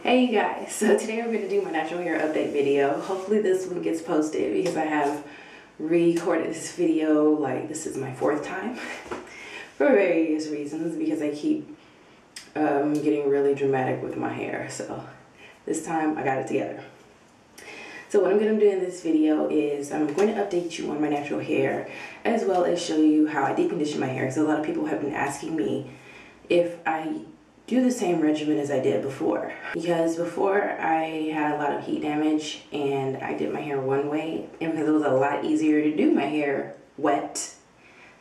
Hey you guys, so today we're going to do my natural hair update video. Hopefully this one gets posted because I have recorded this video, like this is my fourth time for various reasons because I keep getting really dramatic with my hair. So this time I got it together. So what I'm going to do in this video is I'm going to update you on my natural hair as well as show you how I deep condition my hair. So a lot of people have been asking me if I do the same regimen as I did before, because before I had a lot of heat damage and I did my hair one way, and because it was a lot easier to do my hair wet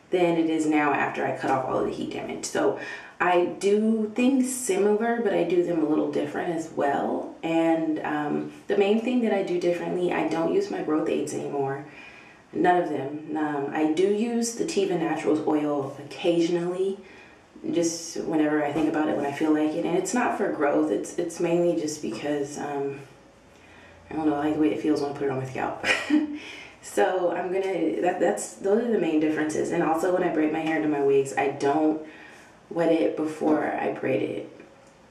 than it is now after I cut off all of the heat damage. So I do things similar, but I do them a little different as well. And the main thing that I do differently, I don't use my growth aids anymore. None of them. I do use the Tiva Naturals oil occasionally, just whenever I think about it, when I feel like it. And it's not for growth, it's mainly just because I don't know, I like the way it feels when I put it on my scalp. So I'm gonna, those are the main differences. And also when I braid my hair into my wigs, I don't wet it before I braid it.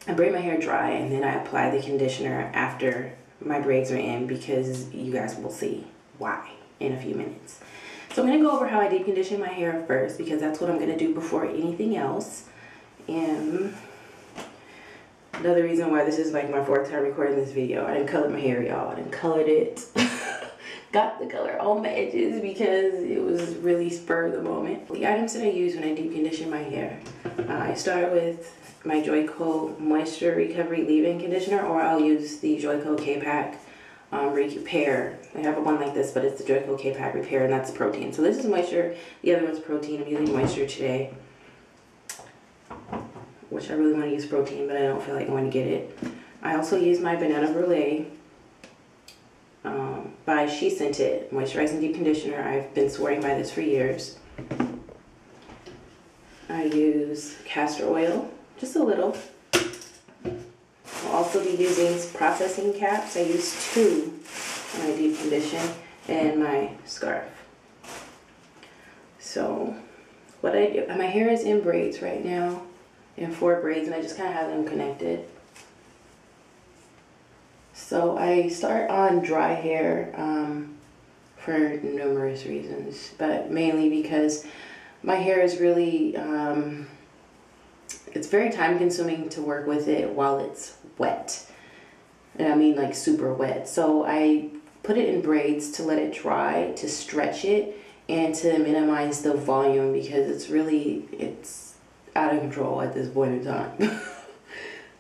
I braid my hair dry and then I apply the conditioner after my braids are in, because you guys will see why in a few minutes. So I'm going to go over how I deep condition my hair first, because that's what I'm going to do before anything else. And another reason why this is like my fourth time recording this video, I didn't color my hair, y'all. I didn't colored it. Got the color on my edges because it was really spur of the moment. The items that I use when I deep condition my hair, I start with my Joico Moisture Recovery Leave-In Conditioner, or I'll use the Joico K-Pack Repair. I have one like this, but it's the Joico K-Pack Repair, and that's protein. So this is moisture, the other one's protein. I'm using moisture today, which I really want to use protein, but I don't feel like going to get it. I also use my Banana Brulee by Sheschentit Moisturizing Deep Conditioner. I've been swearing by this for years. I use castor oil, just a little. I'll also be using processing caps. I use 2 when I deep condition, and my scarf. So what I do, my hair is in braids right now, in 4 braids, and I just kind of have them connected. So I start on dry hair for numerous reasons, but mainly because my hair is really, it's very time consuming to work with it while it's wet. And I mean like super wet. So I put it in braids to let it dry, to stretch it, and to minimize the volume, because it's out of control at this point in time.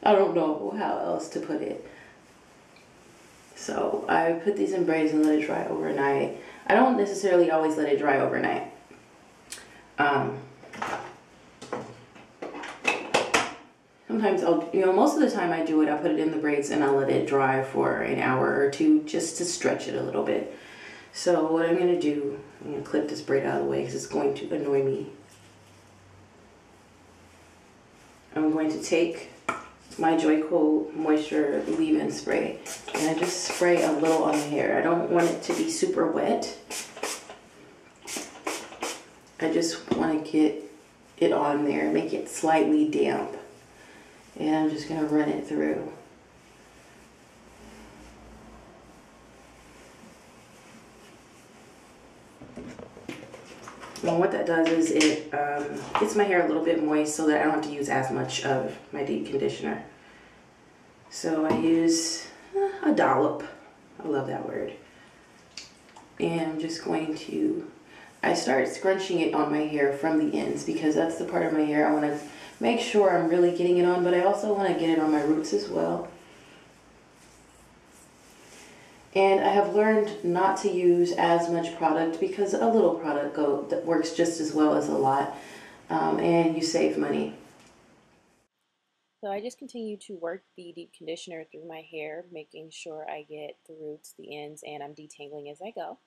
I don't know how else to put it. So I put these in braids and let it dry overnight. I don't necessarily always let it dry overnight. Sometimes most of the time I do it, I put it in the braids and I'll let it dry for an hour or 2 just to stretch it a little bit. So what I'm going to do, I'm going to clip this braid out of the way because it's going to annoy me. I'm going to take my Joico Moisture Leave-In Spray, and I just spray a little on the hair. I don't want it to be super wet. I just want to get it on there, make it slightly damp. And I'm just going to run it through. And what that does is it gets my hair a little bit moist so that I don't have to use as much of my deep conditioner. So I use a dollop. I love that word. And I'm just going to, I start scrunching it on my hair from the ends, because that's the part of my hair I want to make sure I'm really getting it on, but I also want to get it on my roots as well. And I have learned not to use as much product, because a little product that works just as well as a lot, and you save money. So I just continue to work the deep conditioner through my hair, making sure I get the roots, the ends, and I'm detangling as I go.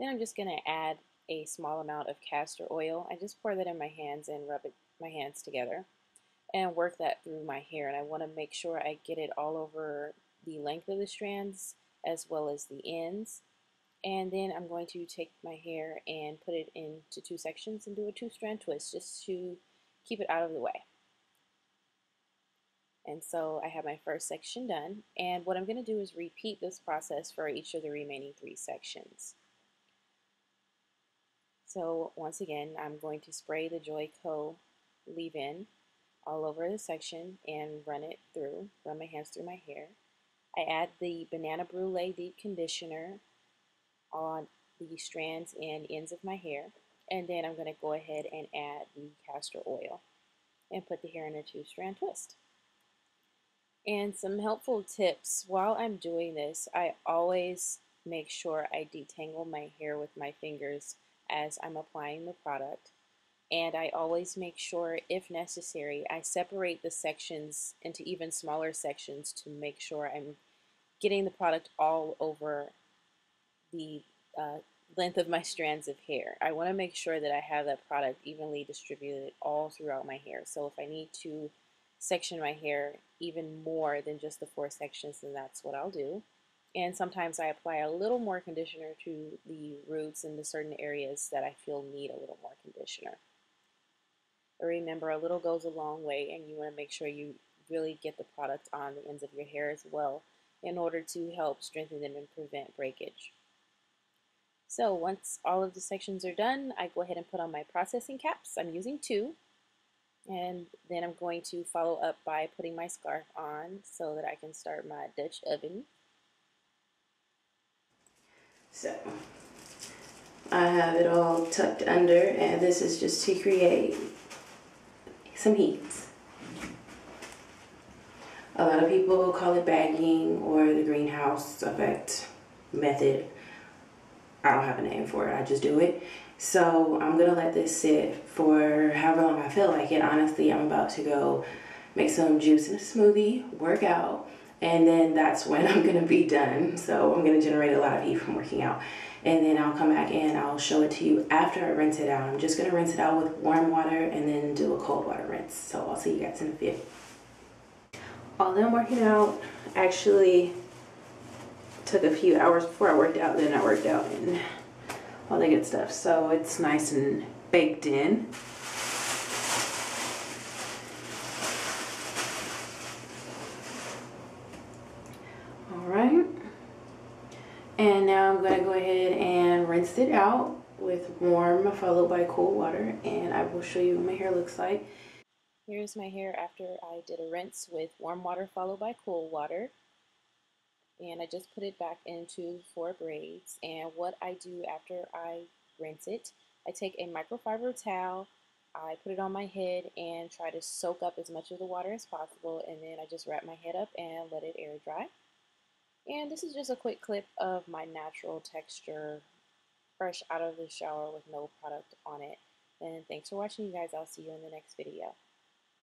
Then I'm just going to add a small amount of castor oil. I just pour that in my hands and rub my hands together and work that through my hair. And I want to make sure I get it all over the length of the strands as well as the ends. And then I'm going to take my hair and put it into 2 sections and do a 2-strand twist just to keep it out of the way. And so I have my first section done, and what I'm going to do is repeat this process for each of the remaining 3 sections. So once again, I'm going to spray the Joico leave-in all over the section and run my hands through my hair. I add the Banana Brulee deep conditioner on the strands and ends of my hair, and then I'm going to go ahead and add the castor oil and put the hair in a 2-strand twist. And some helpful tips while I'm doing this, I always make sure I detangle my hair with my fingers as I'm applying the product. And I always make sure, if necessary, I separate the sections into even smaller sections to make sure I'm getting the product all over the uh, length of my strands of hair. I want to make sure that I have that product evenly distributed all throughout my hair. So if I need to section my hair even more than just the 4 sections, then that's what I'll do. And sometimes I apply a little more conditioner to the roots and to certain areas that I feel need a little more conditioner. But remember, a little goes a long way, and you want to make sure you really get the product on the ends of your hair as well in order to help strengthen them and prevent breakage. So once all of the sections are done, I go ahead and put on my processing caps. I'm using 2. And then I'm going to follow up by putting my scarf on so that I can start my Dutch oven. So I have it all tucked under, and this is just to create some heat. A lot of people call it bagging or the greenhouse effect method. I don't have a name for it, I just do it. So I'm gonna let this sit for however long I feel like it. Honestly, I'm about to go make some juice in a smoothie, work out, and then that's when I'm gonna be done. So I'm gonna generate a lot of heat from working out. And then I'll come back and I'll show it to you after I rinse it out. I'm just gonna rinse it out with warm water and then do a cold water rinse. So I'll see you guys in a bit. While I'm working out, actually took a few hours before I worked out, then I worked out, and all the good stuff. So it's nice and baked in. All right. And now I'm going to go ahead and rinse it out with warm followed by cold water, and I will show you what my hair looks like. Here's my hair after I did a rinse with warm water followed by cold water. And I just put it back into 4 braids. And what I do after I rinse it, I take a microfiber towel, I put it on my head and try to soak up as much of the water as possible, and then I just wrap my head up and let it air dry. And this is just a quick clip of my natural texture, fresh out of the shower with no product on it. And thanks for watching, you guys. I'll see you in the next video.